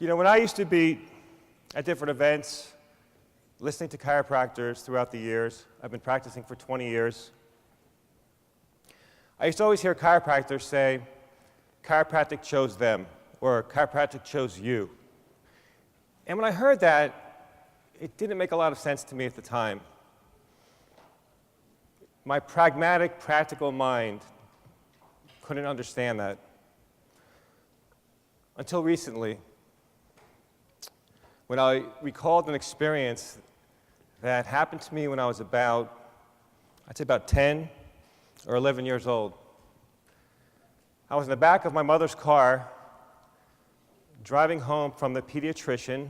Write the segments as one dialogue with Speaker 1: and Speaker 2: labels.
Speaker 1: When I used to be at different events, listening to chiropractors throughout the years, I've been practicing for 20 years, I used to always hear chiropractors say, chiropractic chose them, or chiropractic chose you. And when I heard that, it didn't make a lot of sense to me at the time. My pragmatic, practical mind couldn't understand that. Until recently, when I recalled an experience that happened to me when I was I'd say about 10 or 11 years old. I was in the back of my mother's car, driving home from the pediatrician.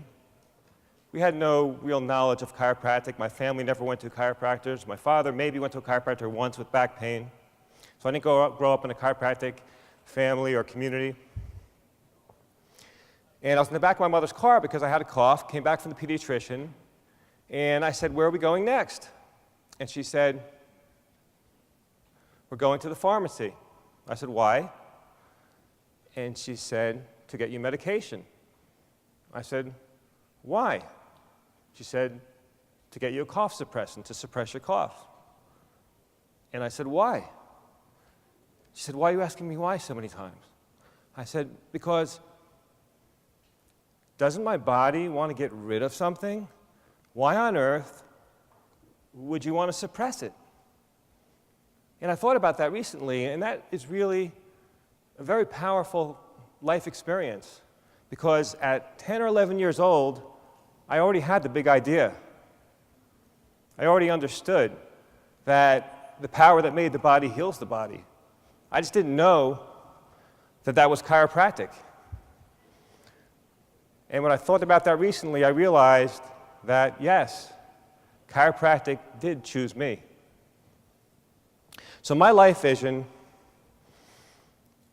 Speaker 1: We had no real knowledge of chiropractic. My family never went to chiropractors. My father maybe went to a chiropractor once with back pain. So I didn't grow up in a chiropractic family or community. And I was in the back of my mother's car because I had a cough, came back from the pediatrician, and I said, "Where are we going next?" And she said, "We're going to the pharmacy." I said, "Why?" And she said, "To get you medication." I said, "Why?" She said, "To get you a cough suppressant, to suppress your cough." And I said, "Why?" She said, "Why are you asking me why so many times?" I said, "Because doesn't my body want to get rid of something? Why on earth would you want to suppress it?" And I thought about that recently, and that is really a very powerful life experience, because at 10 or 11 years old, I already had the big idea. I already understood that the power that made the body heals the body. I just didn't know that that was chiropractic. And when I thought about that recently, I realized that, yes, chiropractic did choose me. So my life vision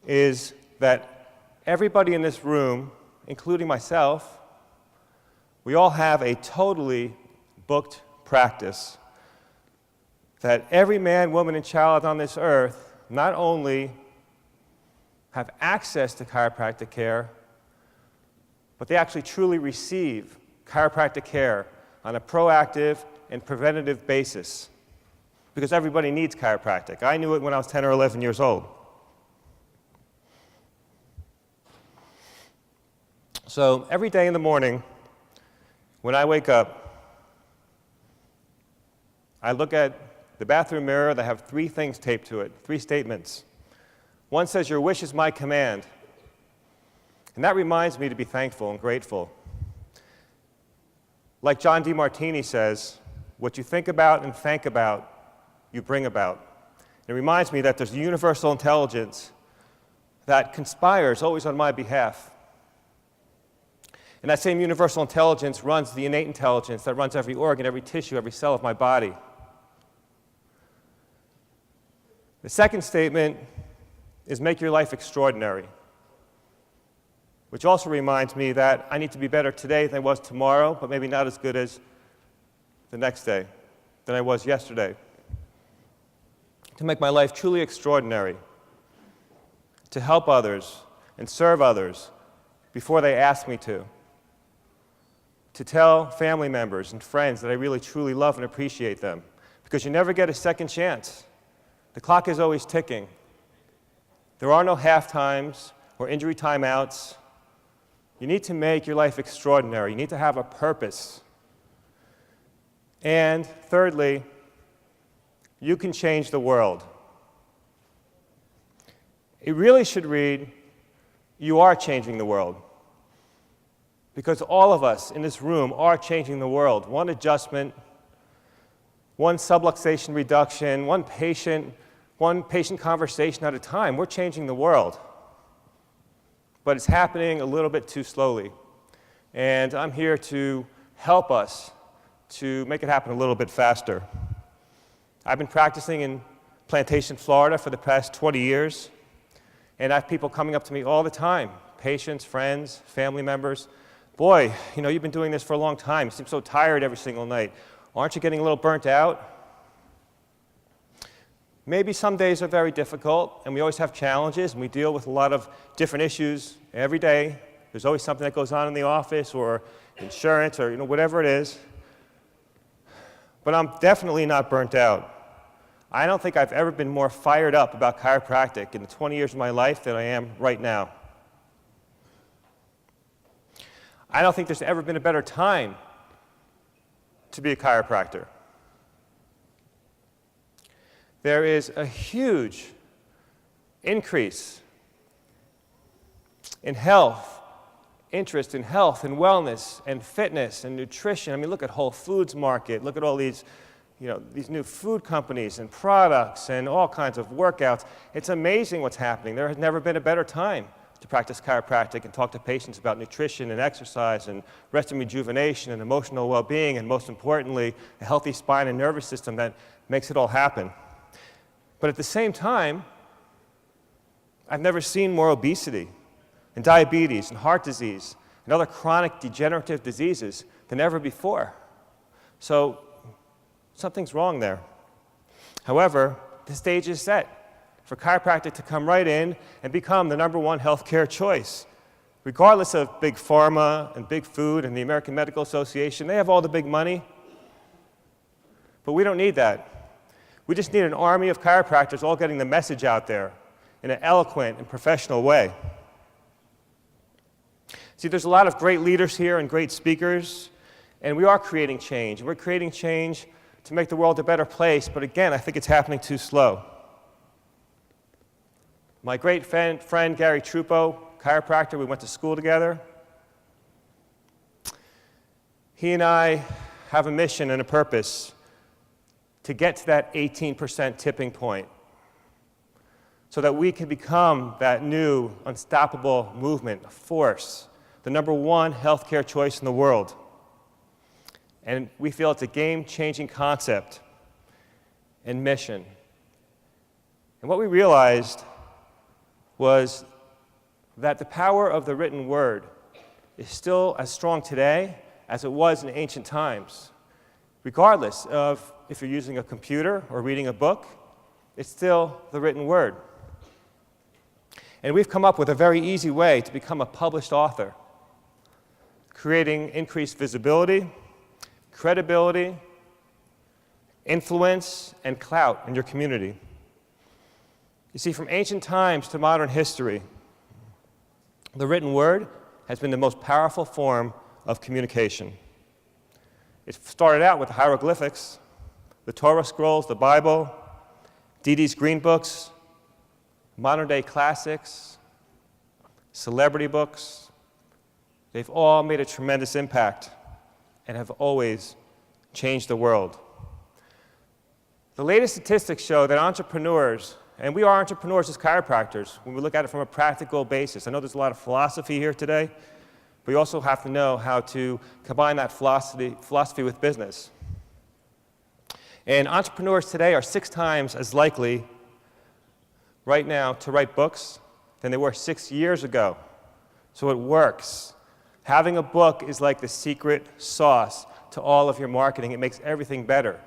Speaker 1: is that everybody in this room, including myself, we all have a totally booked practice that every man, woman, and child on this earth not only have access to chiropractic care, but they actually truly receive chiropractic care on a proactive and preventative basis, because everybody needs chiropractic. I knew it when I was 10 or 11 years old. So every day in the morning, when I wake up, I look at the bathroom mirror that have 3 things taped to it, 3 statements. One says, "Your wish is my command." And that reminds me to be thankful and grateful. Like John DeMartini says, what you think about and thank about, you bring about. It reminds me that there's a universal intelligence that conspires always on my behalf. And that same universal intelligence runs the innate intelligence that runs every organ, every tissue, every cell of my body. The second statement is make your life extraordinary, which also reminds me that I need to be better today than I was tomorrow, but maybe not as good as the next day, than I was yesterday. To make my life truly extraordinary, to help others and serve others before they ask me to tell family members and friends that I really truly love and appreciate them, because you never get a second chance. The clock is always ticking. There are no half times or injury timeouts. You need to make your life extraordinary. You need to have a purpose. And thirdly, you can change the world. It really should read, you are changing the world. Because all of us in this room are changing the world. One adjustment, one subluxation reduction, one patient conversation at a time. We're changing the world. But it's happening a little bit too slowly. And I'm here to help us to make it happen a little bit faster. I've been practicing in Plantation, Florida for the past 20 years, and I have people coming up to me all the time, patients, friends, family members. "Boy, you've been doing this for a long time. You seem so tired every single night. Aren't you getting a little burnt out?" Maybe some days are very difficult, and we always have challenges, and we deal with a lot of different issues every day, There's always something that goes on in the office or insurance or whatever it is. But I'm definitely not burnt out. I don't think I've ever been more fired up about chiropractic in the 20 years of my life than I am right now. I don't think there's ever been a better time to be a chiropractor. There is a huge increase in health, interest in health and wellness and fitness and nutrition. I mean, look at Whole Foods market. Look at all these, these new food companies and products and all kinds of workouts. It's amazing what's happening. There has never been a better time to practice chiropractic and talk to patients about nutrition and exercise and rest and rejuvenation and emotional well-being, and most importantly, a healthy spine and nervous system that makes it all happen. But at the same time, I've never seen more obesity and diabetes and heart disease and other chronic degenerative diseases than ever before. So something's wrong there. However, the stage is set for chiropractic to come right in and become the #1 healthcare choice. Regardless of big pharma and big food and the American Medical Association, they have all the big money. But we don't need that. We just need an army of chiropractors all getting the message out there in an eloquent and professional way. See, there's a lot of great leaders here and great speakers, and we are creating change. We're creating change to make the world a better place, but again, I think it's happening too slow. My great friend Gary Trupo, chiropractor, we went to school together. He and I have a mission and a purpose to get to that 18% tipping point so that we can become that new, unstoppable movement, a force, the #1 healthcare choice in the world. And we feel it's a game-changing concept and mission. And what we realized was that the power of the written word is still as strong today as it was in ancient times. Regardless of if you're using a computer or reading a book, it's still the written word. And we've come up with a very easy way to become a published author, creating increased visibility, credibility, influence, and clout in your community. You see, from ancient times to modern history, the written word has been the most powerful form of communication. It started out with the hieroglyphics, the Torah scrolls, the Bible, Dee Dee's Green Books, modern-day classics, celebrity books. They've all made a tremendous impact and have always changed the world. The latest statistics show that entrepreneurs, and we are entrepreneurs as chiropractors when we look at it from a practical basis. I know there's a lot of philosophy here today, but you also have to know how to combine that philosophy with business. And entrepreneurs today are 6 times as likely right now to write books than they were 6 years ago. So it works. Having a book is like the secret sauce to all of your marketing. It makes everything better.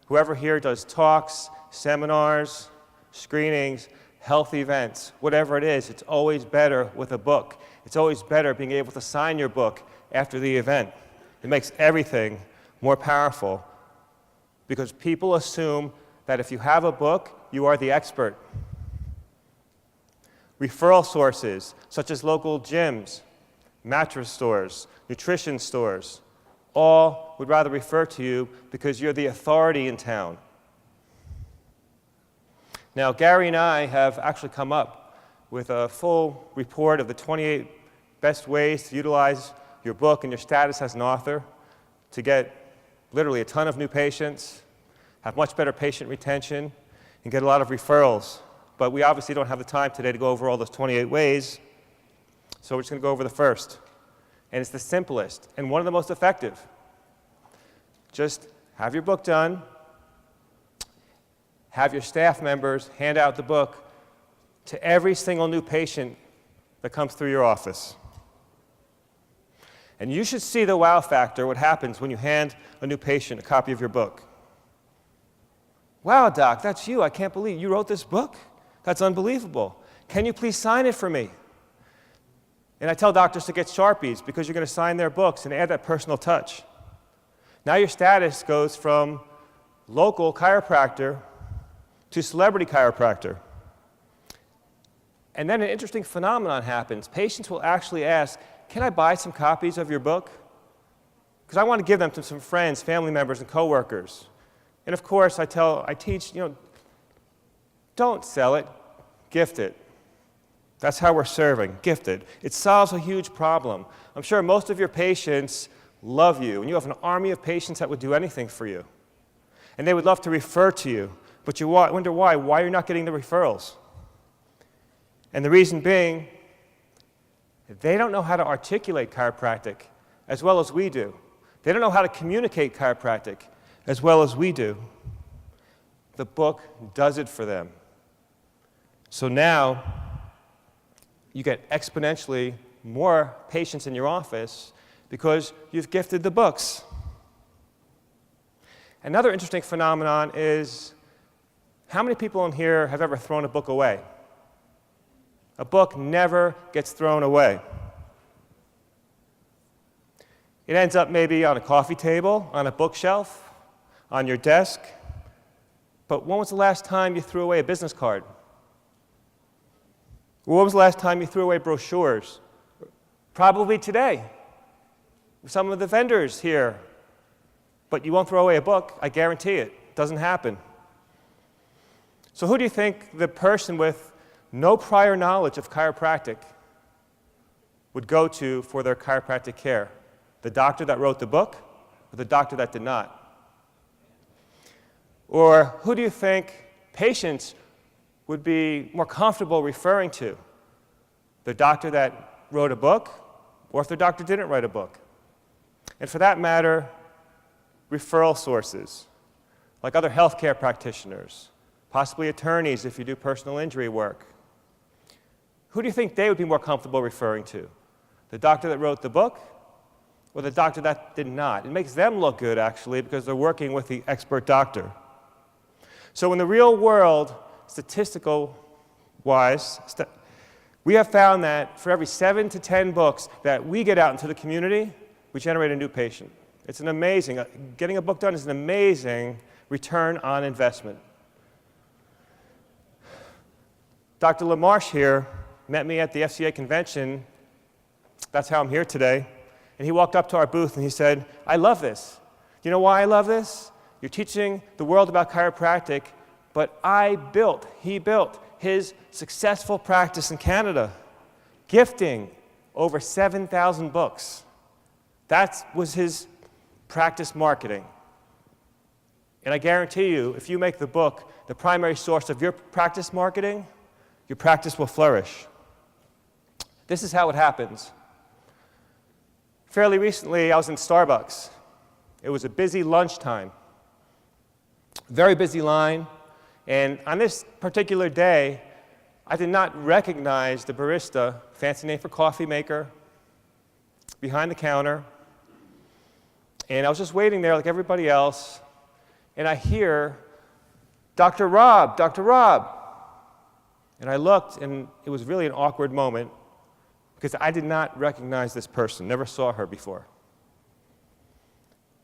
Speaker 1: Whoever here does talks, seminars, screenings, health events, whatever it is, it's always better with a book. It's always better being able to sign your book after the event. It makes everything more powerful because people assume that if you have a book, you are the expert. Referral sources, such as local gyms, mattress stores, nutrition stores, all would rather refer to you because you're the authority in town. Now, Gary and I have actually come up with a full report of the 28 best ways to utilize your book and your status as an author to get literally a ton of new patients, have much better patient retention, and get a lot of referrals. But we obviously don't have the time today to go over all those 28 ways, so we're just going to go over the first. And it's the simplest and one of the most effective. Just have your book done. Have your staff members hand out the book to every single new patient that comes through your office. And you should see the wow factor, what happens when you hand a new patient a copy of your book. Wow, doc, that's you. I can't believe you wrote this book. That's unbelievable. Can you please sign it for me? And I tell doctors to get Sharpies because you're going to sign their books and add that personal touch. Now your status goes from local chiropractor to celebrity chiropractor. And then an interesting phenomenon happens. Patients will actually ask, can I buy some copies of your book? Because I want to give them to some friends, family members, and coworkers. And of course, I teach, don't sell it, gift it. That's how we're serving, gift it. It solves a huge problem. I'm sure most of your patients love you, and you have an army of patients that would do anything for you. And they would love to refer to you, but you wonder why you're not getting the referrals. And the reason being, they don't know how to articulate chiropractic as well as we do. They don't know how to communicate chiropractic as well as we do. The book does it for them. So now, you get exponentially more patients in your office because you've gifted the books. Another interesting phenomenon is, how many people in here have ever thrown a book away? A book never gets thrown away. It ends up maybe on a coffee table, on a bookshelf, on your desk. But when was the last time you threw away a business card? When was the last time you threw away brochures? Probably today. Some of the vendors here. But you won't throw away a book, I guarantee it. It doesn't happen. So who do you think the person with no prior knowledge of chiropractic would go to for their chiropractic care? The doctor that wrote the book or the doctor that did not? Or who do you think patients would be more comfortable referring to? The doctor that wrote a book or if the doctor didn't write a book? And for that matter, referral sources, like other healthcare practitioners, possibly attorneys if you do personal injury work. Who do you think they would be more comfortable referring to? The doctor that wrote the book or the doctor that did not? It makes them look good, actually, because they're working with the expert doctor. So in the real world, statistical-wise, we have found that for every 7 to 10 books that we get out into the community, we generate a new patient. It's an amazing, getting a book done is an amazing return on investment. Dr. LaMarche here met me at the FCA convention. That's how I'm here today. And he walked up to our booth and he said, I love this. You know why I love this? You're teaching the world about chiropractic, but he built his successful practice in Canada, gifting over 7,000 books. That was his practice marketing. And I guarantee you, if you make the book the primary source of your practice marketing, your practice will flourish. This is how it happens. Fairly recently, I was in Starbucks. It was a busy lunchtime, very busy line. And on this particular day, I did not recognize the barista, fancy name for coffee maker, behind the counter. And I was just waiting there like everybody else. And I hear, Dr. Rob, Dr. Rob. And I looked, and it was really an awkward moment because I did not recognize this person, never saw her before.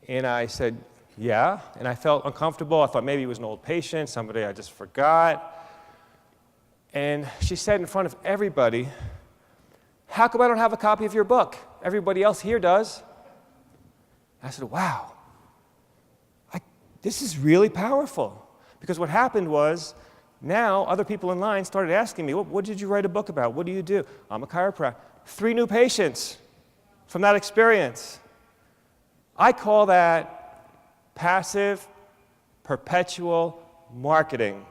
Speaker 1: And I said, yeah, and I felt uncomfortable. I thought maybe it was an old patient, somebody I just forgot. And she said in front of everybody, how come I don't have a copy of your book? Everybody else here does. I said, wow, this is really powerful. Because what happened was, now other people in line started asking me, what did you write a book about? What do you do? I'm a chiropractor. 3 new patients from that experience. I call that passive, perpetual marketing.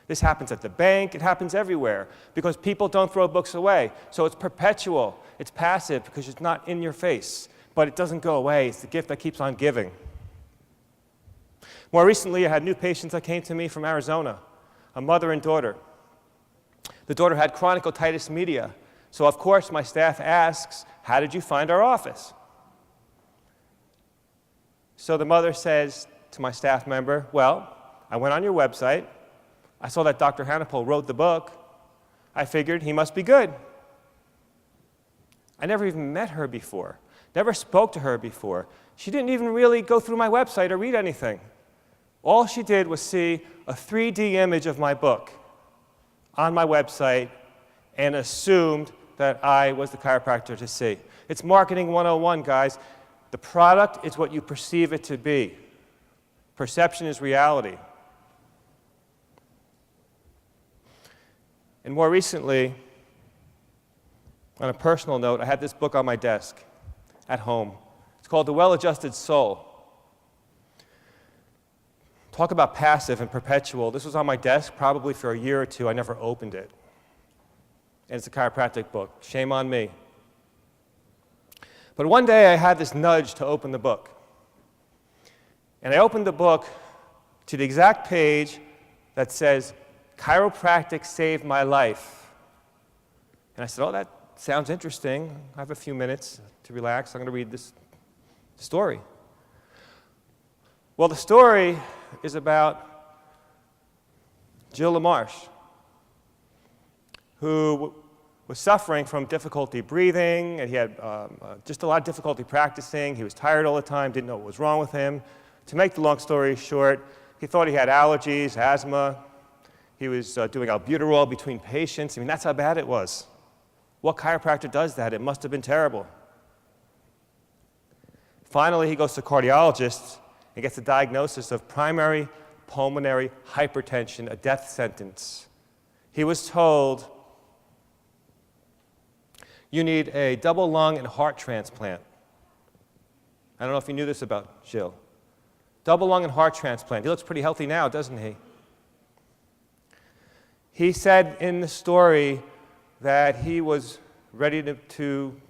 Speaker 1: This happens at the bank, it happens everywhere, because people don't throw books away. So it's perpetual, it's passive, because it's not in your face, but it doesn't go away. It's the gift that keeps on giving. More recently, I had new patients that came to me from Arizona, a mother and daughter. The daughter had chronic otitis media, so of course my staff asks, how did you find our office? So the mother says to my staff member, well, I went on your website, I saw that Dr. Hanapole wrote the book, I figured he must be good. I never even met her before, never spoke to her before. She didn't even really go through my website or read anything. All she did was see a 3D image of my book on my website and assumed that I was the chiropractor to see. It's marketing 101, guys. The product is what you perceive it to be. Perception is reality. And more recently, on a personal note, I had this book on my desk at home. It's called The Well-Adjusted Soul. Talk about passive and perpetual. This was on my desk probably for a year or two. I never opened it. And it's a chiropractic book. Shame on me. But one day I had this nudge to open the book. And I opened the book to the exact page that says, "Chiropractic saved my life." And I said, "Oh, that sounds interesting. I have a few minutes to relax. I'm going to read this story." Well, the story is about Jill LaMarche, who was suffering from difficulty breathing, and he had just a lot of difficulty practicing. He was tired all the time, didn't know what was wrong with him. To make the long story short, he thought he had allergies, asthma. He was doing albuterol between patients. I mean, that's how bad it was. What chiropractor does that? It must have been terrible. Finally, he goes to a cardiologist and gets a diagnosis of primary pulmonary hypertension, a death sentence. He was told, "You need a double lung and heart transplant." I don't know if you knew this about Jill. Double lung and heart transplant. He looks pretty healthy now, doesn't he? He said in the story that he was ready to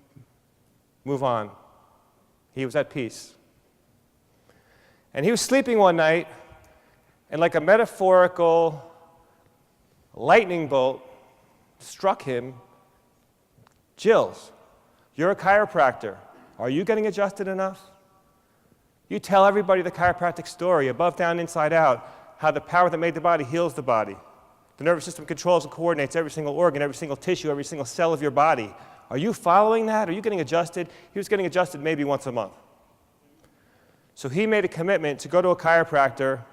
Speaker 1: move on. He was at peace. And he was sleeping one night, and like a metaphorical lightning bolt struck him. "Jills, you're a chiropractor. Are you getting adjusted enough? You tell everybody the chiropractic story, above, down, inside out, how the power that made the body heals the body. The nervous system controls and coordinates every single organ, every single tissue, every single cell of your body. Are you following that? Are you getting adjusted?" He was getting adjusted maybe once a month. So he made a commitment to go to a chiropractor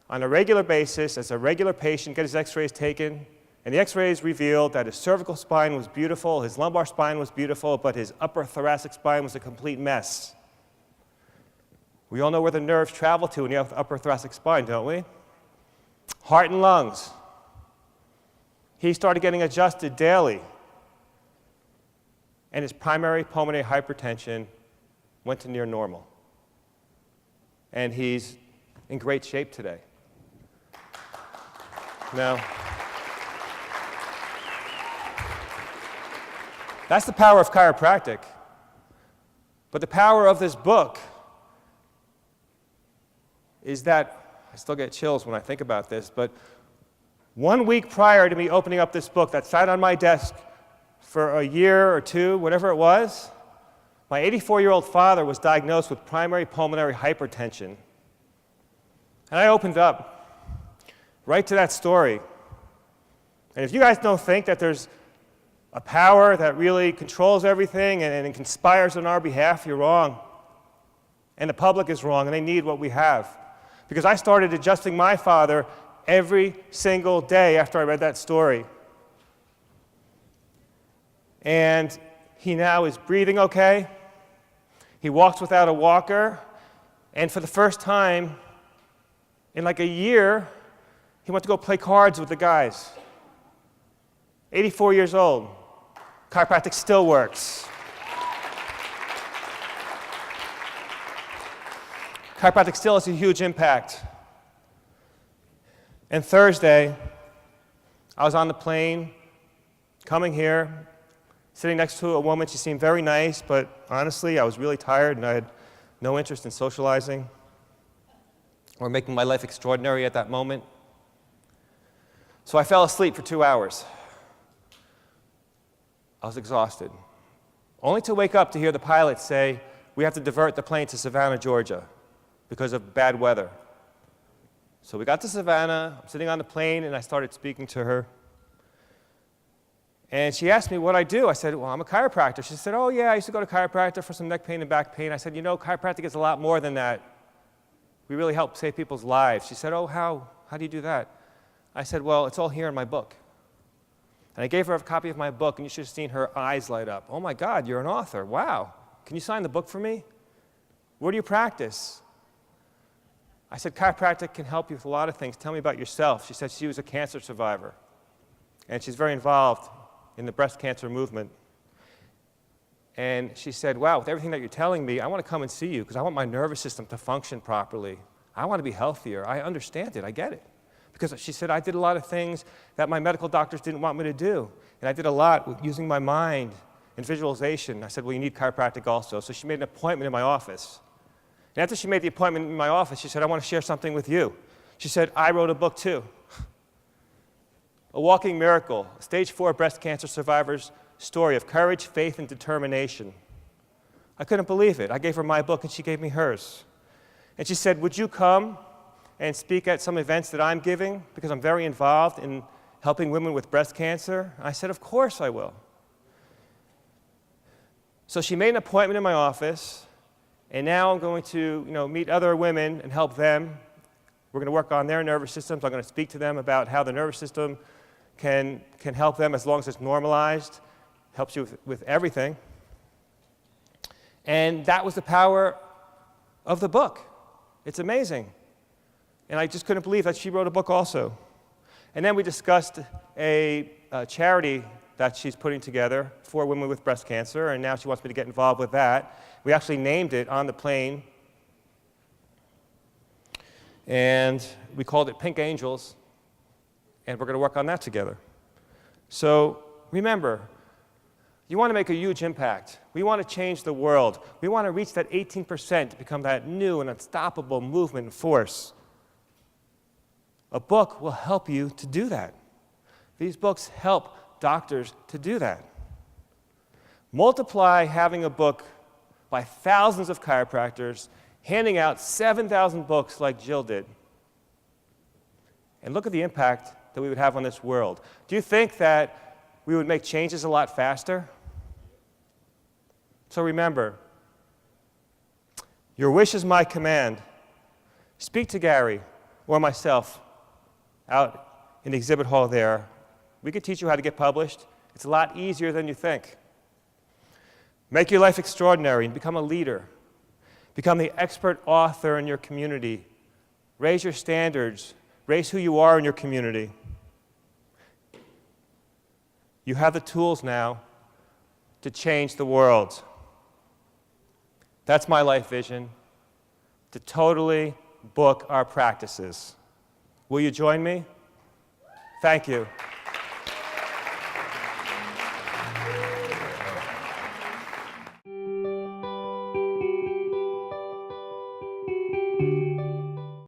Speaker 1: on a regular basis as a regular patient, get his x-rays taken, and the x-rays revealed that his cervical spine was beautiful, his lumbar spine was beautiful, but his upper thoracic spine was a complete mess. We all know where the nerves travel to when you have the upper thoracic spine, don't we? Heart and lungs. He started getting adjusted daily, and his primary pulmonary hypertension went to near normal. And he's in great shape today. Now, that's the power of chiropractic. But the power of this book is that, I still get chills when I think about this, but 1 week prior to me opening up this book that sat on my desk for a year or two, whatever it was, my 84-year-old father was diagnosed with primary pulmonary hypertension. And I opened up right to that story. And if you guys don't think that there's a power that really controls everything and conspires on our behalf, you're wrong. And the public is wrong, and they need what we have. Because I started adjusting my father every single day after I read that story. And he now is breathing okay. He walks without a walker. And for the first time in like a year, he went to go play cards with the guys. 84 years old. Chiropractic still works. Chiropractic still has a huge impact. And Thursday, I was on the plane, coming here, sitting next to a woman. She seemed very nice, but honestly, I was really tired, and I had no interest in socializing or making my life extraordinary at that moment. So I fell asleep for 2 hours. I was exhausted, only to wake up to hear the pilot say, "We have to divert the plane to Savannah, Georgia, because of bad weather." So we got to Savannah, I'm sitting on the plane, and I started speaking to her. And she asked me what I do. I said, well, I'm a chiropractor. She said, oh, yeah, I used to go to chiropractor for some neck pain and back pain. I said, you know, chiropractic is a lot more than that. We really help save people's lives. She said, oh, how do you do that? I said, well, it's all here in my book. And I gave her a copy of my book, and you should have seen her eyes light up. Oh, my God, you're an author. Wow. Can you sign the book for me? Where do you practice? I said, chiropractic can help you with a lot of things. Tell me about yourself. She said she was a cancer survivor, and she's very involved in the breast cancer movement. And she said, wow, with everything that you're telling me, I want to come and see you because I want my nervous system to function properly. I want to be healthier. I understand it. I get it. Because she said, I did a lot of things that my medical doctors didn't want me to do. And I did a lot with using my mind and visualization. I said, well, you need chiropractic also. So she made an appointment in my office. And after she made the appointment in my office, she said, I want to share something with you. She said, I wrote a book too. A Walking Miracle, a stage 4 breast cancer survivor's story of courage, faith, and determination. I couldn't believe it. I gave her my book, and she gave me hers. And she said, would you come and speak at some events that I'm giving, because I'm very involved in helping women with breast cancer? I said, of course I will. So she made an appointment in my office, and now I'm going to meet other women and help them. We're going to work on their nervous systems. I'm going to speak to them about how the nervous system can help them as long as it's normalized, helps you with everything. And that was the power of the book. It's amazing. And I just couldn't believe that she wrote a book also. And then we discussed a charity that she's putting together for women with breast cancer, and now she wants me to get involved with that. We actually named it on the plane, and we called it Pink Angels, and we're going to work on that together. So remember, you want to make a huge impact. We want to change the world. We want to reach that 18% to become that new and unstoppable movement and force. A book will help you to do that. These books help doctors to do that. Multiply having a book by thousands of chiropractors handing out 7,000 books like Jill did. And look at the impact that we would have on this world. Do you think that we would make changes a lot faster? So remember, your wish is my command. Speak to Gary or myself out in the exhibit hall there. We could teach you how to get published. It's a lot easier than you think. Make your life extraordinary and become a leader. Become the expert author in your community. Raise your standards. Raise who you are in your community. You have the tools now to change the world. That's my life vision, to totally book our practices. Will you join me? Thank you.